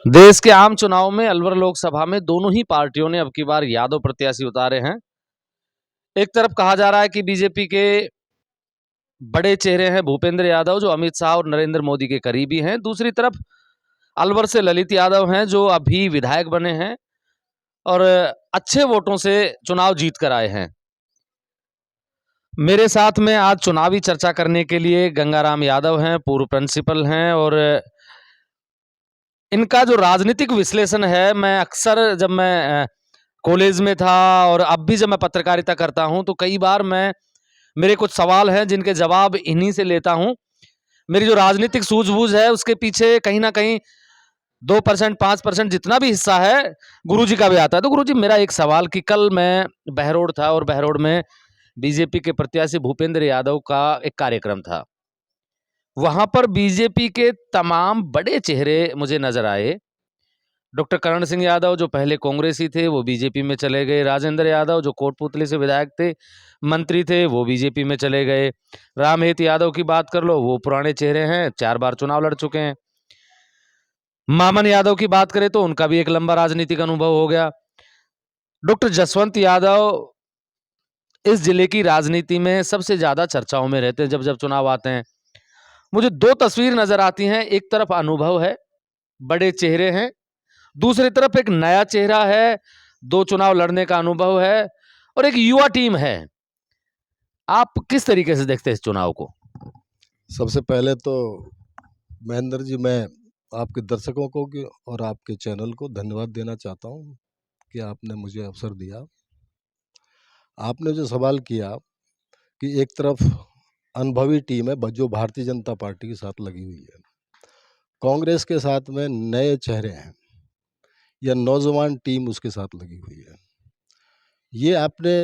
देश के आम चुनाव में अलवर लोकसभा में दोनों ही पार्टियों ने अब की बार यादव प्रत्याशी उतारे हैं। एक तरफ कहा जा रहा है कि बीजेपी के बड़े चेहरे हैं भूपेंद्र यादव, जो अमित शाह और नरेंद्र मोदी के करीबी हैं। दूसरी तरफ अलवर से ललित यादव हैं, जो अभी विधायक बने हैं और अच्छे वोटों से चुनाव जीत कर आए हैं। मेरे साथ में आज चुनावी चर्चा करने के लिए गंगाराम यादव हैं, पूर्व प्रिंसिपल हैं, और इनका जो राजनीतिक विश्लेषण है, मैं अक्सर जब मैं कॉलेज में था और अब भी जब मैं पत्रकारिता करता हूं, तो कई बार मेरे कुछ सवाल हैं जिनके जवाब इन्हीं से लेता हूं। मेरी जो राजनीतिक सूझबूझ है उसके पीछे कहीं ना कहीं 2% 5% जितना भी हिस्सा है गुरुजी का भी आता है। तो गुरुजी, मेरा एक सवाल कि कल मैं बहरोड था और बहरोड में बीजेपी के प्रत्याशी भूपेंद्र यादव का एक कार्यक्रम था। वहां पर बीजेपी के तमाम बड़े चेहरे मुझे नजर आए। डॉक्टर करण सिंह यादव, जो पहले कांग्रेसी थे, वो बीजेपी में चले गए। राजेंद्र यादव, जो कोटपुतली से विधायक थे, मंत्री थे, वो बीजेपी में चले गए। रामहेत यादव की बात कर लो, वो पुराने चेहरे हैं, 4 बार चुनाव लड़ चुके हैं। मामन यादव की बात करें तो उनका भी एक लंबा राजनीतिक अनुभव हो गया। डॉक्टर जसवंत यादव इस जिले की राजनीति में सबसे ज्यादा चर्चाओं में रहते हैं जब जब चुनाव आते हैं। मुझे दो तस्वीर नजर आती हैं। एक तरफ अनुभव है, बड़े चेहरे हैं। दूसरी तरफ एक नया चेहरा है, 2 चुनाव लड़ने का अनुभव है, और एक युवा टीम है। आप किस तरीके से देखते हैं इस चुनाव को? सबसे पहले तो महेंद्र जी, मैं आपके दर्शकों को और आपके चैनल को धन्यवाद देना चाहता हूं कि आपने मुझे अवसर दिया। आपने जो सवाल किया कि एक तरफ अनुभवी टीम है जो भारतीय जनता पार्टी के साथ लगी हुई है, कांग्रेस के साथ में नए चेहरे हैं या नौजवान टीम उसके साथ लगी हुई है। ये आपने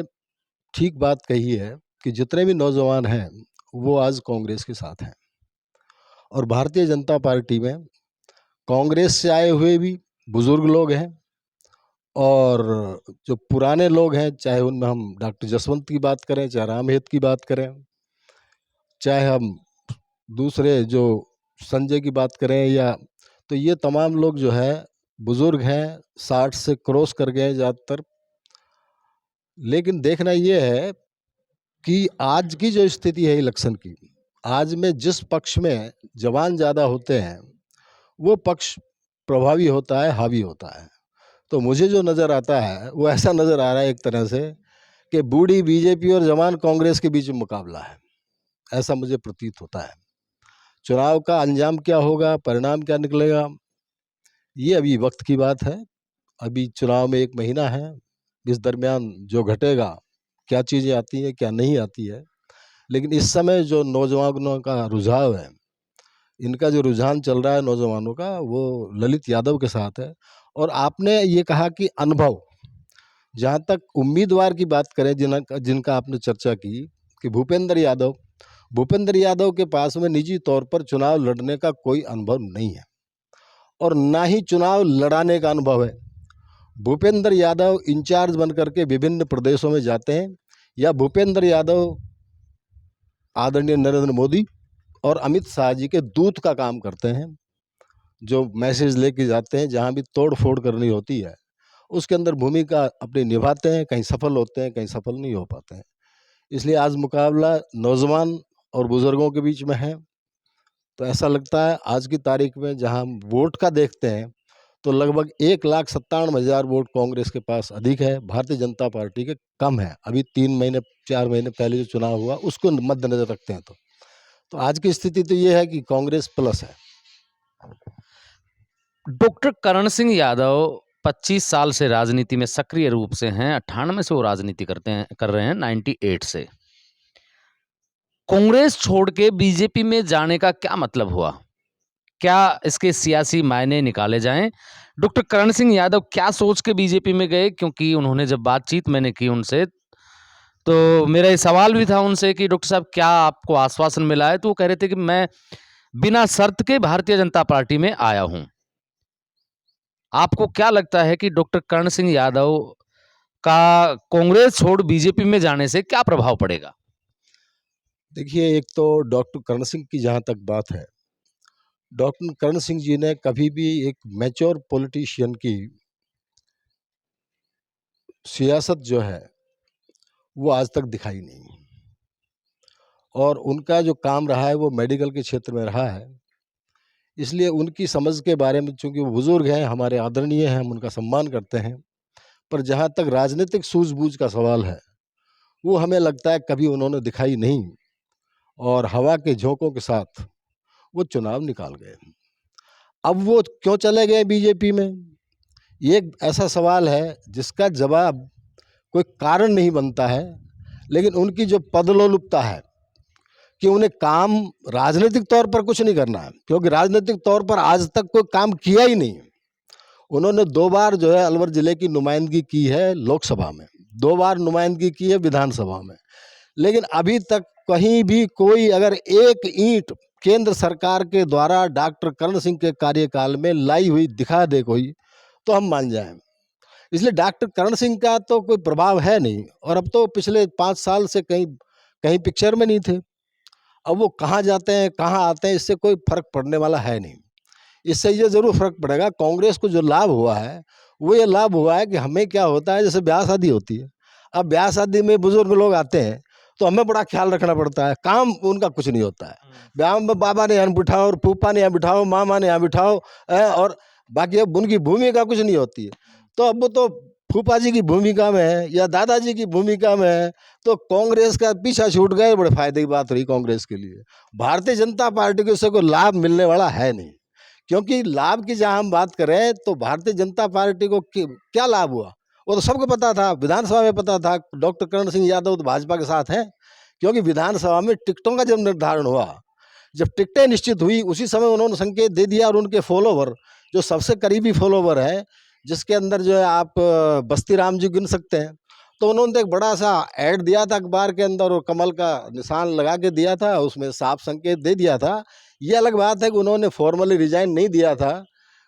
ठीक बात कही है कि जितने भी नौजवान हैं वो आज कांग्रेस के साथ हैं, और भारतीय जनता पार्टी में कांग्रेस से आए हुए भी बुजुर्ग लोग हैं और जो पुराने लोग हैं, चाहे उनमें हम डॉक्टर जसवंत की बात करें, चाहे रामहेत की बात करें, चाहे हम दूसरे जो संजय की बात करें, या तो ये तमाम लोग जो है बुजुर्ग हैं, 60 से क्रॉस कर गए ज़्यादातर। लेकिन देखना ये है कि आज की जो स्थिति है इलेक्शन की, आज में जिस पक्ष में जवान ज़्यादा होते हैं वो पक्ष प्रभावी होता है, हावी होता है। तो मुझे जो नज़र आता है वो ऐसा नज़र आ रहा है एक तरह से कि बूढ़ी बीजेपी और जवान कांग्रेस के बीच में मुकाबला है, ऐसा मुझे प्रतीत होता है। चुनाव का अंजाम क्या होगा, परिणाम क्या निकलेगा, ये अभी वक्त की बात है। अभी चुनाव में 1 महीना है, इस दरमियान जो घटेगा, क्या चीज़ें आती हैं क्या नहीं आती है। लेकिन इस समय जो नौजवानों का रुझाव है, इनका जो रुझान चल रहा है नौजवानों का, वो ललित यादव के साथ है। और आपने ये कहा कि अनुभव, जहाँ तक उम्मीदवार की बात करें जिनका आपने चर्चा की कि भूपेंद्र यादव के पास में निजी तौर पर चुनाव लड़ने का कोई अनुभव नहीं है और ना ही चुनाव लड़ाने का अनुभव है। भूपेंद्र यादव इंचार्ज बन करके विभिन्न प्रदेशों में जाते हैं, या भूपेंद्र यादव आदरणीय नरेंद्र मोदी और अमित शाह जी के दूत का काम करते हैं, जो मैसेज लेके जाते हैं, जहाँ भी तोड़ फोड़ करनी होती है उसके अंदर भूमिका अपनी निभाते हैं, कहीं सफल होते हैं, कहीं सफल नहीं हो पाते हैं। इसलिए आज मुकाबला नौजवान और बुजुर्गों के बीच में है। तो ऐसा लगता है आज की तारीख में जहां हम वोट का देखते हैं तो लगभग 1,97,000 वोट कांग्रेस के पास अधिक है, भारतीय जनता पार्टी के कम है। अभी 3 महीने 4 महीने पहले जो चुनाव हुआ उसको मद्देनजर रखते हैं तो आज की स्थिति तो ये है कि कांग्रेस प्लस है। डॉक्टर करण सिंह यादव 25 साल से राजनीति में सक्रिय रूप से हैं। 98 से वो राजनीति कर रहे हैं, 98 से। कांग्रेस छोड़ के बीजेपी में जाने का क्या मतलब हुआ? क्या इसके सियासी मायने निकाले जाएं? डॉक्टर करण सिंह यादव क्या सोच के बीजेपी में गए? क्योंकि उन्होंने जब बातचीत मैंने की उनसे, तो मेरा ये सवाल भी था उनसे कि डॉक्टर साहब, क्या आपको आश्वासन मिला है? तो वो कह रहे थे कि मैं बिना शर्त के भारतीय जनता पार्टी में आया हूं। आपको क्या लगता है कि डॉक्टर करण सिंह यादव का कांग्रेस छोड़ बीजेपी में जाने से क्या प्रभाव पड़ेगा? देखिए, एक तो डॉक्टर करण सिंह की जहाँ तक बात है, डॉक्टर करण सिंह जी ने कभी भी एक मैच्योर पॉलिटिशियन की सियासत जो है वो आज तक दिखाई नहीं, और उनका जो काम रहा है वो मेडिकल के क्षेत्र में रहा है। इसलिए उनकी समझ के बारे में, चूंकि वो बुजुर्ग हैं, हमारे आदरणीय हैं, हम उनका सम्मान करते हैं, पर जहाँ तक राजनीतिक सूझबूझ का सवाल है वो हमें लगता है कभी उन्होंने दिखाई नहीं, और हवा के झोंकों के साथ वो चुनाव निकाल गए। अब वो क्यों चले गए बीजेपी में, ये एक ऐसा सवाल है जिसका जवाब कोई कारण नहीं बनता है, लेकिन उनकी जो पदलोलुपता है कि उन्हें काम राजनीतिक तौर पर कुछ नहीं करना है, क्योंकि राजनीतिक तौर पर आज तक कोई काम किया ही नहीं। उन्होंने 2 बार जो है अलवर जिले की नुमाइंदगी की है लोकसभा में, 2 बार नुमाइंदगी की है विधानसभा में, लेकिन अभी तक कहीं भी कोई अगर एक ईंट केंद्र सरकार के द्वारा डॉक्टर करण सिंह के कार्यकाल में लाई हुई दिखा दे कोई, तो हम मान जाएं। इसलिए डॉक्टर करण सिंह का तो कोई प्रभाव है नहीं, और अब तो पिछले 5 साल से कहीं कहीं पिक्चर में नहीं थे। अब वो कहाँ जाते हैं, कहाँ आते हैं, इससे कोई फर्क पड़ने वाला है नहीं। इससे ये ज़रूर फर्क पड़ेगा, कांग्रेस को जो लाभ हुआ है वो ये लाभ हुआ है कि हमें क्या होता है, जैसे ब्याह शादी होती है, अब ब्याह शादी में बुजुर्ग लोग आते हैं तो हमें बड़ा ख्याल रखना पड़ता है, काम उनका कुछ नहीं होता है। ब्याह में बाबा ने यहाँ बिठाओ, और फूफा ने यहाँ बिठाओ, मामा ने यहाँ बिठाओ, और बाकी अब उनकी भूमिका कुछ नहीं होती है। तो अब वो तो फूफा जी की भूमिका में है या दादाजी की भूमिका में है, तो कांग्रेस का पीछा छूट गए, बड़े फायदे की बात रही कांग्रेस के लिए। भारतीय जनता पार्टी को इससे कोई लाभ मिलने वाला है नहीं, क्योंकि लाभ की जहाँ हम बात करें तो भारतीय जनता पार्टी को क्या लाभ हुआ वो तो सबको पता था, विधानसभा में पता था। डॉक्टर करण सिंह यादव तो भाजपा के साथ हैं, क्योंकि विधानसभा में टिकटों का जब निर्धारण हुआ, जब टिकटें निश्चित हुई, उसी समय उन्होंने संकेत दे दिया, और उनके फॉलोवर जो सबसे करीबी फॉलोवर है, जिसके अंदर जो है आप बस्ती राम जी गिन सकते हैं, तो उन्होंने तो एक बड़ा सा ऐड दिया था अखबार के अंदर, और कमल का निशान लगा के दिया था, उसमें साफ संकेत दे दिया था। ये अलग बात है कि उन्होंने फॉर्मली रिजाइन नहीं दिया था,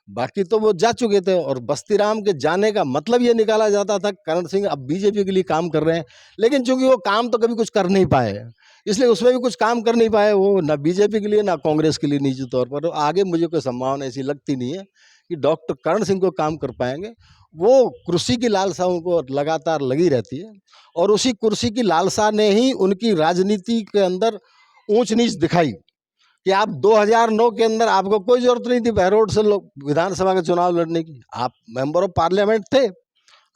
बाकी तो वो जा चुके थे। और बस्ती राम के जाने का मतलब ये निकाला जाता था करण सिंह अब बीजेपी के लिए काम कर रहे हैं, लेकिन चूंकि वो काम तो कभी कुछ कर नहीं पाए, इसलिए उसमें भी कुछ काम कर नहीं पाए वो, ना बीजेपी के लिए ना कांग्रेस के लिए निजी तौर पर। आगे मुझे कोई संभावना ऐसी लगती नहीं है कि डॉक्टर करण सिंह को काम कर पाएंगे। वो कुर्सी की लालसा उनको लगातार लगी रहती है, और उसी कुर्सी की लालसा ने ही उनकी राजनीति के अंदर ऊंच नीच दिखाई कि आप 2009 के अंदर आपको कोई जरूरत नहीं थी बहरोड से लोग विधानसभा का चुनाव लड़ने की, आप मेंबर ऑफ पार्लियामेंट थे,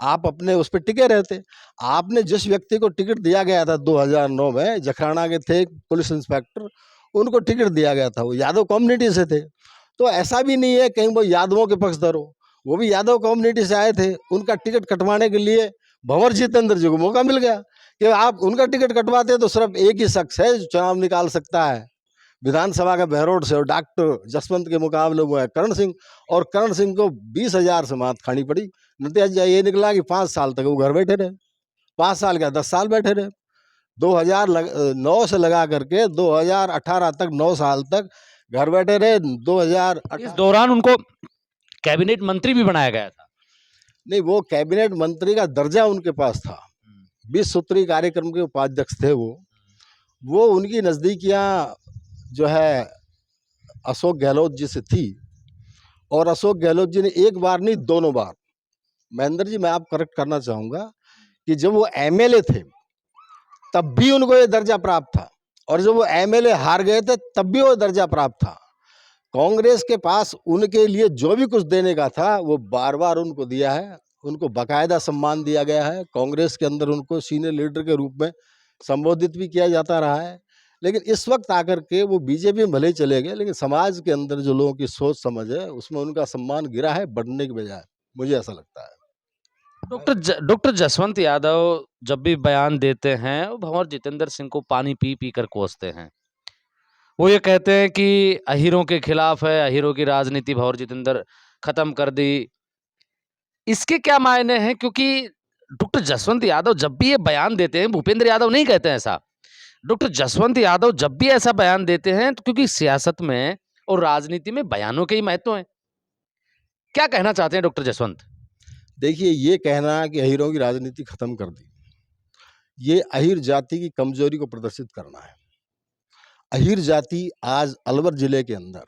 आप अपने उस पर टिके रहते। आपने जिस व्यक्ति को टिकट दिया गया था 2009 में, जखराना के थे पुलिस इंस्पेक्टर, उनको टिकट दिया गया था, वो यादव कम्युनिटी से थे। तो ऐसा भी नहीं है कहीं वो यादवों के पक्षधर हो, वो भी यादव कम्युनिटी से आए थे। उनका टिकट कटवाने के लिए भंवर जितेंद्र जी को मौका मिल गया कि आप उनका टिकट कटवाते तो सिर्फ एक ही शख्स है जो चुनाव निकाल सकता है विधानसभा का बहरोड से, और डॉक्टर जसवंत के मुकाबले वो है करण सिंह, और करण सिंह को 20,000 से मात खानी पड़ी। नतीजा ये निकला कि 5 साल तक वो घर बैठे रहे, 5 साल क्या 10 साल बैठे रहे। 2009 से लगा करके 2018 तक 9 साल तक घर बैठे रहे। इस 2018 दौरान उनको कैबिनेट मंत्री भी बनाया गया था। नहीं, वो कैबिनेट मंत्री का दर्जा उनके पास था, 20 सूत्री कार्यक्रम के उपाध्यक्ष थे वो उनकी नज़दीकियाँ जो है अशोक गहलोत जी से थी, और अशोक गहलोत जी ने एक बार नहीं 2 बार, महेंद्र जी मैं आप करेक्ट करना चाहूँगा कि जब वो एमएलए थे तब भी उनको ये दर्जा प्राप्त था, और जब वो एमएलए हार गए थे तब भी वो दर्जा प्राप्त था। कांग्रेस के पास उनके लिए जो भी कुछ देने का था वो बार बार उनको दिया है, उनको बाकायदा सम्मान दिया गया है, कांग्रेस के अंदर उनको सीनियर लीडर के रूप में संबोधित भी किया जाता रहा है। लेकिन इस वक्त आकर के वो बीजेपी में भले ही चले गए, लेकिन समाज के अंदर जो लोगों की सोच समझ है उसमें उनका सम्मान गिरा है बढ़ने के बजाय, मुझे ऐसा लगता है। डॉक्टर जसवंत यादव जब भी बयान देते हैं वो भंवर जितेंद्र सिंह को पानी पी पी कर कोसते हैं। वो ये कहते हैं कि अहीरों के खिलाफ है, अहीरों की राजनीति भंवर जितेंद्र खत्म कर दी। इसके क्या मायने हैं? क्योंकि डॉक्टर जसवंत यादव जब भी ये बयान देते हैं, भूपेंद्र यादव नहीं कहते हैं ऐसा, डॉक्टर जसवंत यादव जब भी ऐसा बयान देते हैं तो क्योंकि सियासत में और राजनीति में बयानों के ही महत्व है। क्या कहना चाहते हैं डॉक्टर जसवंत? देखिए, ये कहना कि अहीरों की राजनीति खत्म कर दी, ये अहीर जाति की कमजोरी को प्रदर्शित करना है। अहीर जाति आज अलवर जिले के अंदर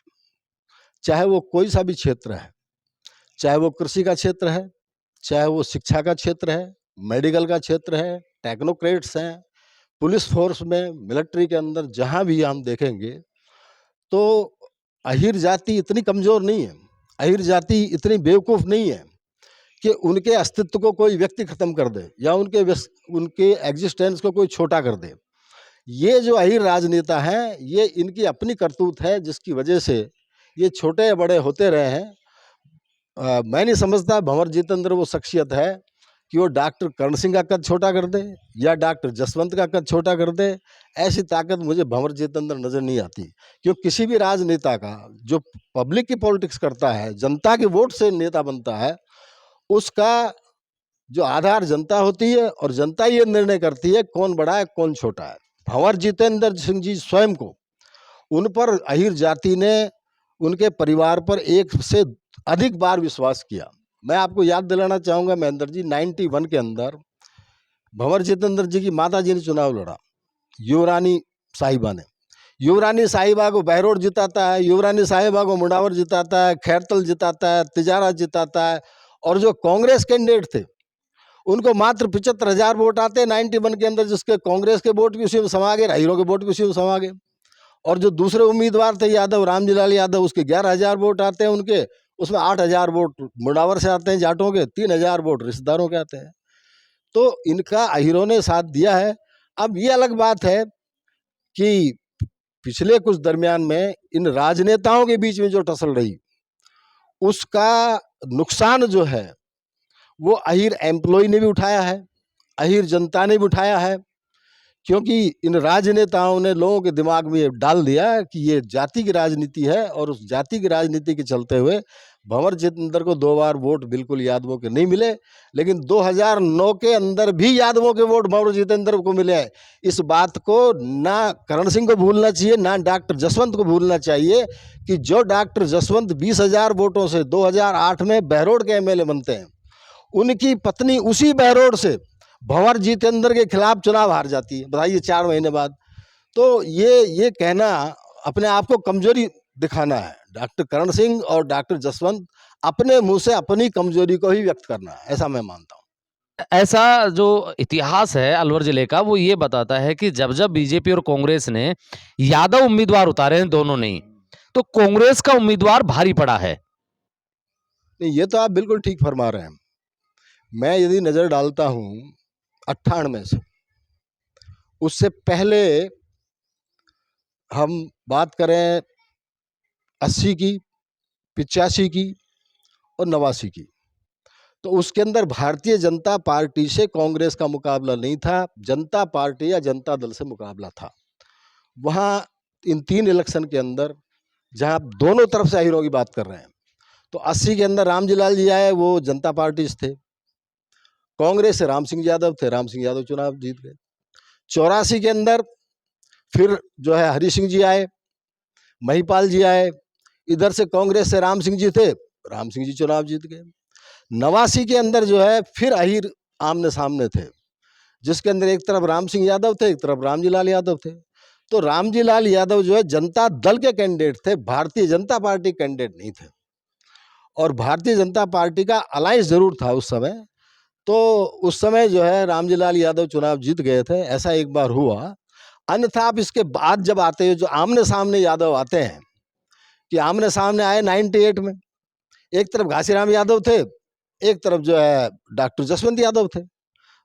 चाहे वो कोई सा भी क्षेत्र है, चाहे वो कृषि का क्षेत्र है, चाहे वो शिक्षा का क्षेत्र है, मेडिकल का क्षेत्र है, टेक्नोक्रेट्स हैं, पुलिस फोर्स में, मिलिट्री के अंदर, जहाँ भी हम देखेंगे तो अहीर जाति इतनी कमज़ोर नहीं है, अहीर जाति इतनी बेवकूफ़ नहीं है कि उनके अस्तित्व को कोई व्यक्ति ख़त्म कर दे या उनके एग्जिस्टेंस को कोई छोटा कर दे। ये जो अहीर राजनेता हैं, ये इनकी अपनी करतूत है जिसकी वजह से ये छोटे बड़े होते रहे हैं। मैं नहीं समझता भंवर जितेंद्र वो शख्सियत है कि वो डॉक्टर करण सिंह का कद छोटा कर दे या डॉक्टर जसवंत का कद छोटा कर दे। ऐसी ताकत मुझे भंवर जितेंद्र नज़र नहीं आती, क्योंकि किसी भी राजनेता का जो पब्लिक की पॉलिटिक्स करता है, जनता के वोट से नेता बनता है, उसका जो आधार जनता होती है और जनता ये निर्णय करती है कौन बड़ा है कौन छोटा है। भंवर जितेंद्र सिंह जी स्वयं को, उन पर अहीर जाति ने उनके परिवार पर एक से अधिक बार विश्वास किया। मैं आपको याद दिलाना चाहूँगा महेंद्र जी, 91 के अंदर भंवर जितेंद्र जी की माता जी ने चुनाव लड़ा, युवरानी साहिबा ने। युवरानी साहिबा को बहरोड जिताता है, युवरानी साहिबा को मुंडावर जिताता है, खैरतल जिताता है, तिजारा जिताता है। और जो कांग्रेस कैंडिडेट थे उनको मात्र 75,000 वोट आते 91 के अंदर, जिसके कांग्रेस के वोट भी उसी में समा गए, हीरो के वोट भी उसी में समा गए। और जो दूसरे उम्मीदवार थे यादव, रामजी लाल यादव, उसके 11,000 वोट आते हैं उनके, उसमें 8,000 वोट मुंडावर से आते हैं जाटों के, 3,000 वोट रिश्तेदारों के आते हैं। तो इनका अहीरों ने साथ दिया है। अब ये अलग बात है कि पिछले कुछ दरमियान में इन राजनेताओं के बीच में जो टसल रही, उसका नुकसान जो है वो अहीर एम्प्लॉय ने भी उठाया है, अहीर जनता ने भी उठाया है, क्योंकि इन राजनेताओं ने लोगों के दिमाग में ये डाल दिया कि ये जाति की राजनीति है, और उस जाति की राजनीति के चलते हुए भंवर जितेंद्र को 2 बार वोट बिल्कुल यादवों के नहीं मिले, लेकिन 2009 के अंदर भी यादवों के वोट भंवर जितेंद्र को मिले हैं। इस बात को ना करण सिंह को भूलना चाहिए, ना डॉक्टर जसवंत को भूलना चाहिए कि जो डॉक्टर जसवंत 20,000 वोटों से 2008 में बहरोड के एमएलए बनते हैं, उनकी पत्नी उसी बहरोड से भंवर जितेंद्र के खिलाफ चुनाव हार जाती है, बताइए 4 महीने बाद। तो ये कहना अपने आप को कमजोरी दिखाना है। डॉक्टर करण सिंह और डॉक्टर जसवंत अपने मुंह से अपनी कमजोरी को ही व्यक्त करना है, ऐसा मैं मानता हूँ। ऐसा जो इतिहास है अलवर जिले का वो ये बताता है कि जब जब बीजेपी और कांग्रेस ने यादव उम्मीदवार उतारे हैं, दोनों ने, तो कांग्रेस का उम्मीदवार भारी पड़ा है। नहीं, ये तो आप बिल्कुल ठीक फरमा रहे हैं। मैं यदि नज़र डालता हूँ 98 से, उससे पहले हम बात करें 80 की, 85 की और 89 की, तो उसके अंदर भारतीय जनता पार्टी से कांग्रेस का मुकाबला नहीं था, जनता पार्टी या जनता दल से मुकाबला था। वहाँ इन 3 इलेक्शन के अंदर जहाँ आप दोनों तरफ से अहीरों की बात कर रहे हैं, तो 80 के अंदर रामजी लाल जी आए, वो जनता पार्टी से थे। कांग्रेस से राम सिंह यादव थे, राम सिंह यादव चुनाव जीत गए। 84 के अंदर फिर जो है हरि सिंह जी आए, महिपाल जी आए, इधर से कांग्रेस से राम सिंह जी थे, राम सिंह जी चुनाव जीत गए। 89 के अंदर जो है फिर अहीर आमने सामने थे, जिसके अंदर एक तरफ राम सिंह यादव थे, एक तरफ रामजी लाल यादव थे। तो रामजी लाल यादव जो है जनता दल के कैंडिडेट थे, भारतीय जनता पार्टी कैंडिडेट नहीं थे। और भारतीय जनता पार्टी का अलायंस जरूर था उस समय। तो उस समय जो है रामजी लाल यादव चुनाव जीत गए थे, ऐसा एक बार हुआ। अन्यथा आप इसके बाद जब आते हो, जो आमने सामने यादव आते हैं, कि आमने सामने आए 98 में, एक तरफ घासीराम यादव थे, एक तरफ जो है डॉक्टर जसवंत यादव थे।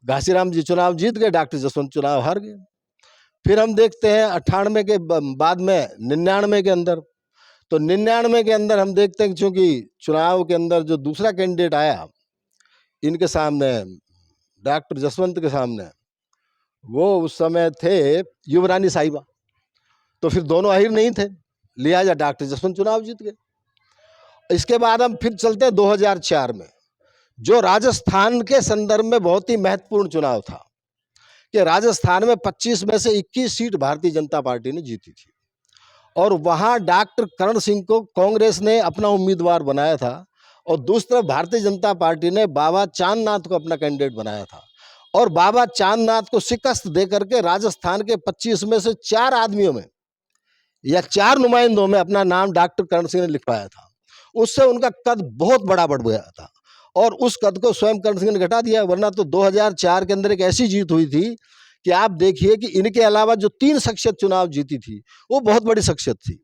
घासीराम जी चुनाव जीत गए, डॉक्टर जसवंत चुनाव हार गए। फिर हम देखते हैं 98 के बाद में 99 के अंदर, तो 99 के अंदर हम देखते हैं कि चूंकि चुनाव के अंदर जो दूसरा कैंडिडेट आया इनके सामने, डॉक्टर जसवंत के सामने, वो उस समय थे युवरानी साहिबा, तो फिर दोनों अहीर नहीं थे, लिहाजा डॉक्टर जसवंत चुनाव जीत गए। इसके बाद हम फिर चलते हैं 2004 में, जो राजस्थान के संदर्भ में बहुत ही महत्वपूर्ण चुनाव था, कि राजस्थान में 25 में से 21 सीट भारतीय जनता पार्टी ने जीती थी, और वहाँ डॉक्टर करण सिंह को कांग्रेस ने अपना उम्मीदवार बनाया था, और दूसरी तरफ भारतीय जनता पार्टी ने बाबा चांदनाथ को अपना कैंडिडेट बनाया था। और बाबा चांदनाथ को शिकस्त दे करके राजस्थान के 25 में से 4 आदमियों में या 4 नुमाइंदों में अपना नाम डॉक्टर करण सिंह ने लिखवाया था। उससे उनका कद बहुत बड़ा बढ़ गया था और उस कद को स्वयं करण सिंह ने घटा दिया। वरना तो 2004 के अंदर एक ऐसी जीत हुई थी कि आप देखिए कि इनके अलावा जो 3 शख्सियत चुनाव जीती थी वो बहुत बड़ी शख्सियत थी,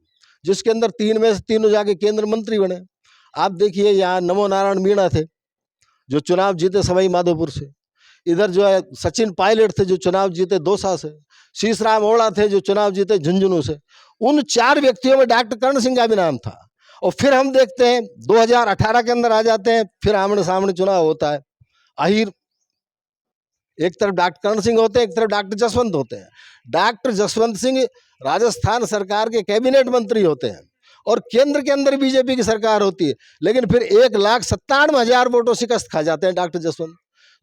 जिसके अंदर 3 में से तीनों जाके केंद्र मंत्री बने। आप देखिए यहाँ नमो नारायण मीणा थे जो चुनाव जीते सवाई माधोपुर से, इधर जो है सचिन पायलट थे जो चुनाव जीते दौसा से, शीशराम ओड़ा थे जो चुनाव जीते झुंझुनू से। उन 4 व्यक्तियों में डॉक्टर करण सिंह का भी नाम था। और फिर हम देखते हैं 2018 के अंदर आ जाते हैं, फिर आमने सामने चुनाव होता है। आहिर एक तरफ डॉक्टर करण सिंह होते हैं, एक तरफ डॉक्टर जसवंत होते हैं। डॉक्टर जसवंत सिंह राजस्थान सरकार के कैबिनेट मंत्री होते हैं और केंद्र के अंदर बीजेपी की सरकार होती है, लेकिन फिर 1,97,000 वोटों शिकस्त खा जाते हैं डॉक्टर जसवंत।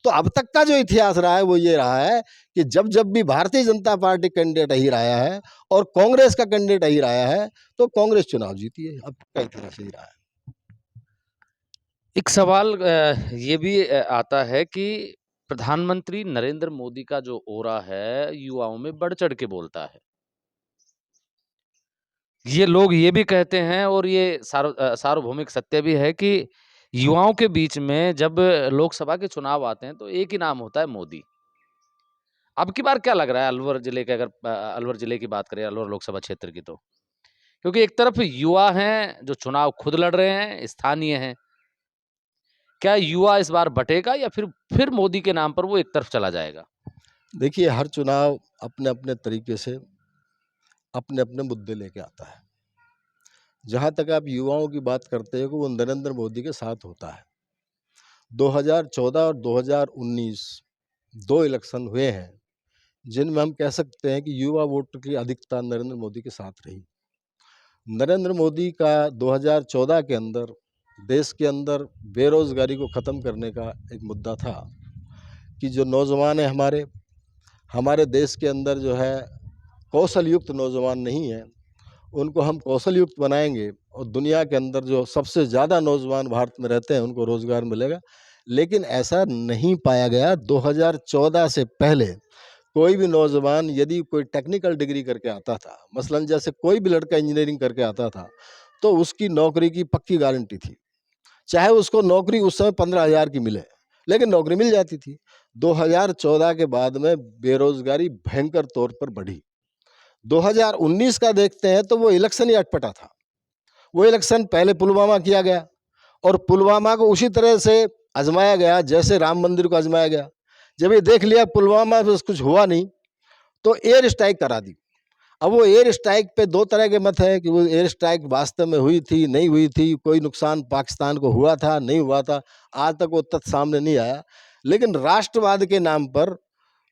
तो अब तक का जो इतिहास रहा है वो ये रहा है कि जब जब भी भारतीय जनता पार्टी कैंडिडेट अहीर आया है और कांग्रेस का कैंडिडेट अहीर आया है तो कांग्रेस चुनाव जीती है। अब तक का इतिहास यही रहा है। एक सवाल ये भी आता है कि प्रधानमंत्री नरेंद्र मोदी का जो ऑरा है युवाओं में बढ़ चढ़ के बोलता है। ये लोग ये भी कहते हैं और ये सार्वभौमिक सत्य भी है कि युवाओं के बीच में जब लोकसभा के चुनाव आते हैं तो एक ही नाम होता है मोदी। अब की बार क्या लग रहा है अलवर जिले के, अगर अलवर जिले की बात करें, अलवर लोकसभा क्षेत्र की, तो क्योंकि एक तरफ युवा हैं जो चुनाव खुद लड़ रहे हैं, स्थानीय हैं, क्या युवा इस बार बटेगा या फिर मोदी के नाम पर वो एक तरफ चला जाएगा? देखिए, हर चुनाव अपने अपने तरीके से अपने अपने मुद्दे लेके आता है। जहाँ तक आप युवाओं की बात करते हो कि वो नरेंद्र मोदी के साथ होता है। 2014 और 2019 2 इलेक्शन हुए हैं जिनमें हम कह सकते हैं कि युवा वोट की अधिकता नरेंद्र मोदी के साथ रही। नरेंद्र मोदी का 2014 के अंदर देश के अंदर बेरोजगारी को ख़त्म करने का एक मुद्दा था कि जो नौजवान हैं हमारे देश के अंदर जो है कौशल युक्त नौजवान नहीं है, उनको हम कौशल युक्त बनाएंगे और दुनिया के अंदर जो सबसे ज़्यादा नौजवान भारत में रहते हैं उनको रोज़गार मिलेगा। लेकिन ऐसा नहीं पाया गया। 2014 से पहले कोई भी नौजवान यदि कोई टेक्निकल डिग्री करके आता था, मसलन जैसे कोई भी लड़का इंजीनियरिंग करके आता था, तो उसकी नौकरी की पक्की गारंटी थी। चाहे उसको नौकरी उस समय 15,000 की मिले, लेकिन नौकरी मिल जाती थी। 2014 के बाद में बेरोजगारी भयंकर तौर पर बढ़ी। 2019 का देखते हैं तो वो इलेक्शन ही अटपटा था। वो इलेक्शन पहले पुलवामा किया गया और पुलवामा को उसी तरह से आजमाया गया जैसे राम मंदिर को आजमाया गया। जब ये देख लिया पुलवामा में कुछ हुआ नहीं तो एयर स्ट्राइक करा दी। अब वो एयर स्ट्राइक पे 2 तरह के मत है कि वो एयर स्ट्राइक वास्तव में हुई थी, नहीं हुई थी, कोई नुकसान पाकिस्तान को हुआ था, नहीं हुआ था, आज तक वो तथ्य सामने नहीं आया। लेकिन राष्ट्रवाद के नाम पर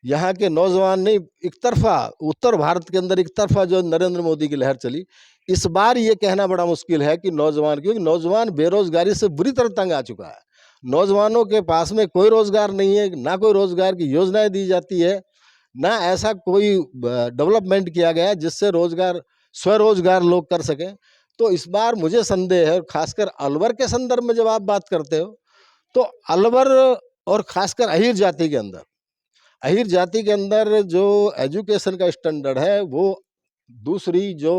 यहाँ के नौजवान ने एक तरफा उत्तर भारत के अंदर एक तरफा जो नरेंद्र मोदी की लहर चली। इस बार ये कहना बड़ा मुश्किल है कि नौजवान, क्योंकि नौजवान बेरोजगारी से बुरी तरह तंग आ चुका है। नौजवानों के पास में कोई रोजगार नहीं है, ना कोई रोजगार की योजनाएं दी जाती है, ना ऐसा कोई डेवलपमेंट किया गया जिससे रोजगार स्वरोजगार लोग कर सकें। तो इस बार मुझे संदेह है, खासकर अलवर के संदर्भ में जब आप बात करते हो तो अलवर और खासकर अहीर जाति के अंदर जो एजुकेशन का स्टैंडर्ड है वो दूसरी जो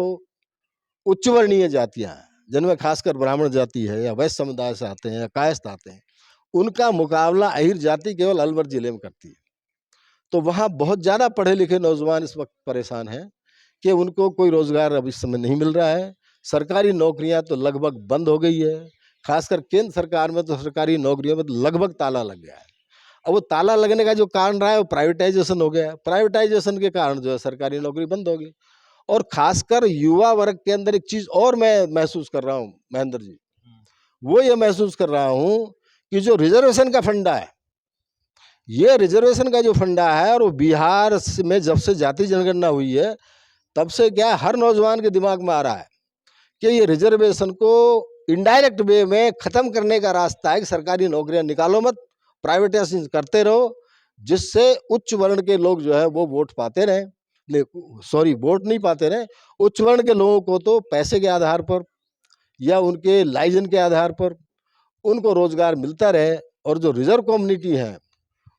उच्च वर्णीय जातियां हैं जिनमें खासकर ब्राह्मण जाति है या वैश्य समुदाय से आते हैं या कायस्थ आते हैं, उनका मुकाबला अहीर जाति केवल अलवर जिले में करती है। तो वहाँ बहुत ज़्यादा पढ़े लिखे नौजवान इस वक्त परेशान हैं कि उनको कोई रोज़गार अब इस समय नहीं मिल रहा है। सरकारी नौकरियां तो लगभग बंद हो गई है। खासकर केंद्र सरकार में तो सरकारी नौकरियों में तो लगभग ताला लग गया है। अब वो ताला लगने का जो कारण रहा है वो प्राइवेटाइजेशन हो गया है। प्राइवेटाइजेशन के कारण जो है सरकारी नौकरी बंद हो गई। और खासकर युवा वर्ग के अंदर एक चीज़ और मैं महसूस कर रहा हूँ महेंद्र जी, वो ये महसूस कर रहा हूँ कि जो रिजर्वेशन का फंडा है, ये रिजर्वेशन का जो फंडा है और वो बिहार में जब से जाति जनगणना हुई है तब से क्या हर नौजवान के दिमाग में आ रहा है कि ये रिजर्वेशन को इनडायरेक्ट वे में ख़त्म करने का रास्ता है कि सरकारी नौकरियां निकालो मत, प्राइवेटाइजेशन करते रहो, जिससे उच्च वर्ण के लोग जो है वो वोट पाते रहें। वोट नहीं पाते रहे, उच्च वर्ण के लोगों को तो पैसे के आधार पर या उनके लाइजन के आधार पर उनको रोजगार मिलता रहे और जो रिजर्व कम्युनिटी है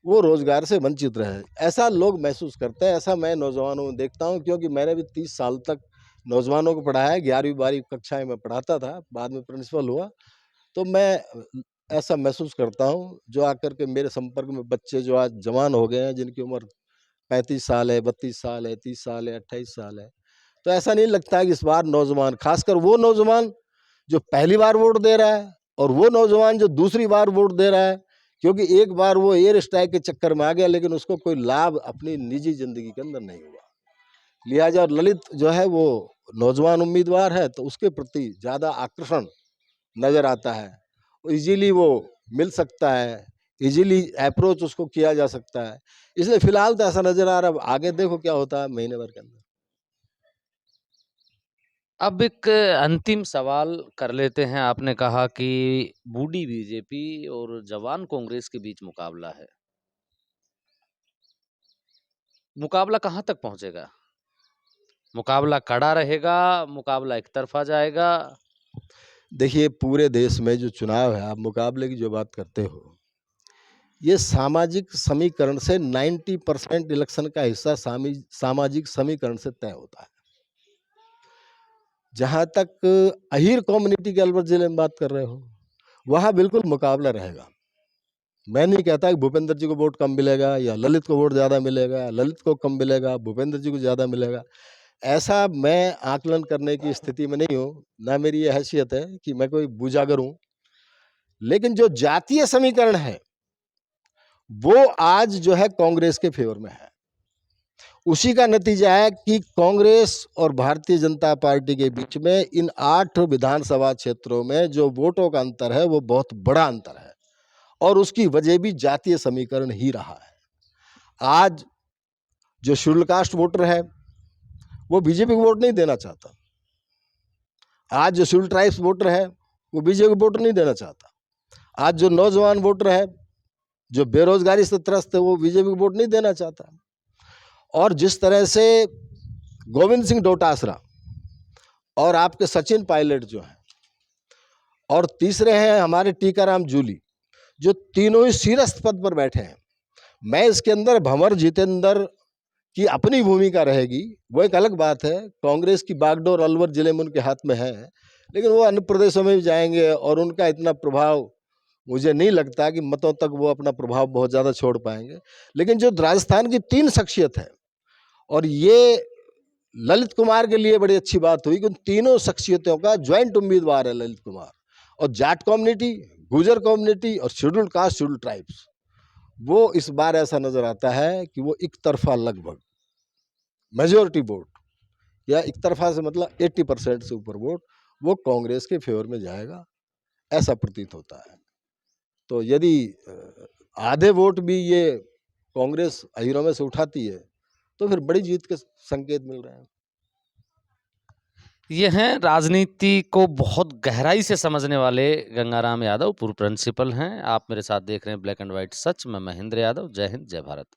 वो रोजगार से वंचित रहे। ऐसा लोग महसूस करते हैं, ऐसा मैं नौजवानों में देखता हूं, क्योंकि मैंने भी 30 साल तक नौजवानों को पढ़ाया, 11वीं-12वीं कक्षा में पढ़ाता था, बाद में प्रिंसिपल हुआ। तो मैं ऐसा महसूस करता हूँ, जो आकर के मेरे संपर्क में बच्चे जो आज जवान हो गए हैं, जिनकी उम्र 35 साल है, 32 साल है, 30 साल है, 28 साल है, तो ऐसा नहीं लगता है कि इस बार नौजवान, खासकर वो नौजवान जो पहली बार वोट दे रहा है और वो नौजवान जो दूसरी बार वोट दे रहा है, क्योंकि एक बार वो एयर स्ट्राइक के चक्कर में आ गया, लेकिन उसको कोई लाभ अपनी निजी जिंदगी के अंदर नहीं हुआ। लिहाजा ललित जो है वो नौजवान उम्मीदवार है, तो उसके प्रति ज़्यादा आकर्षण नज़र आता है। इजीली वो मिल सकता है, इजीली अप्रोच उसको किया जा सकता है। इसलिए फिलहाल तो ऐसा नज़र आ रहा है, अब आगे देखो क्या होता है महीने भर के अंदर। अब एक अंतिम सवाल कर लेते हैं। आपने कहा कि बूढ़ी बीजेपी और जवान कांग्रेस के बीच मुकाबला है। मुकाबला कहाँ तक पहुंचेगा? मुकाबला कड़ा रहेगा, मुकाबला एक तरफा जाएगा? देखिए, पूरे देश में जो चुनाव है, आप मुकाबले की जो बात करते हो, ये सामाजिक समीकरण से 90% इलेक्शन का हिस्सा सामाजिक समीकरण से तय होता है। जहाँ तक अहीर कम्युनिटी के अलवर जिले में बात कर रहे हो, वहाँ बिल्कुल मुकाबला रहेगा। मैं नहीं कहता कि भूपेंद्र जी को वोट कम मिलेगा या ललित को वोट ज़्यादा मिलेगा, ललित को कम मिलेगा, भूपेंद्र जी को ज़्यादा मिलेगा। ऐसा मैं आकलन करने की स्थिति में नहीं हूँ, ना मेरी ये हैसियत है कि मैं कोई बुझागर हूँ। लेकिन जो जातीय समीकरण है, वो आज जो है कांग्रेस के फेवर में है। उसी का नतीजा है कि कांग्रेस और भारतीय जनता पार्टी के बीच में इन 8 विधानसभा क्षेत्रों में जो वोटों का अंतर है, वो बहुत बड़ा अंतर है और उसकी वजह भी जातीय समीकरण ही रहा है। आज जो शेड्यूल कास्ट वोटर है, वो बीजेपी को वोट नहीं देना चाहता। आज जो शेड्यूल ट्राइब्स वोटर है, वो बीजेपी को वोट नहीं देना चाहता। आज जो नौजवान वोटर है, जो बेरोजगारी से त्रस्त है, वो बीजेपी को वोट नहीं देना चाहता। और जिस तरह से गोविंद सिंह डोटासरा और आपके सचिन पायलट जो हैं, और तीसरे हैं हमारे टीकाराम जूली, जो तीनों ही शीर्ष पद पर बैठे हैं। मैं इसके अंदर भंवर जितेंद्र की अपनी भूमिका रहेगी, वो एक अलग बात है। कांग्रेस की बागडोर अलवर जिले में उनके हाथ में है, लेकिन वो अन्य प्रदेशों में भी जाएंगे और उनका इतना प्रभाव मुझे नहीं लगता कि मतों तक वो अपना प्रभाव बहुत ज़्यादा छोड़ पाएंगे। लेकिन जो राजस्थान की 3 शख्सियत है, और ये ललित कुमार के लिए बड़ी अच्छी बात हुई कि उन तीनों शख्सियतों का ज्वाइंट उम्मीदवार है ललित कुमार। और जाट कम्युनिटी, गुजर कम्युनिटी और शेड्यूल कास्ट, शेड्यूल ट्राइब्स, वो इस बार ऐसा नजर आता है कि वो एक तरफा, लगभग मेजोरिटी वोट, या एक तरफा से मतलब 80% से ऊपर वोट वो कांग्रेस के फेवर में जाएगा, ऐसा प्रतीत होता है। तो यदि आधे वोट भी ये कांग्रेस अहीरों में से उठाती है, तो फिर बड़ी जीत के संकेत मिल रहे हैं। ये हैं राजनीति को बहुत गहराई से समझने वाले गंगाराम यादव, पूर्व प्रिंसिपल हैं। आप मेरे साथ देख रहे हैं ब्लैक एंड व्हाइट सच। मैं महेंद्र यादव। जय हिंद, जय भारत।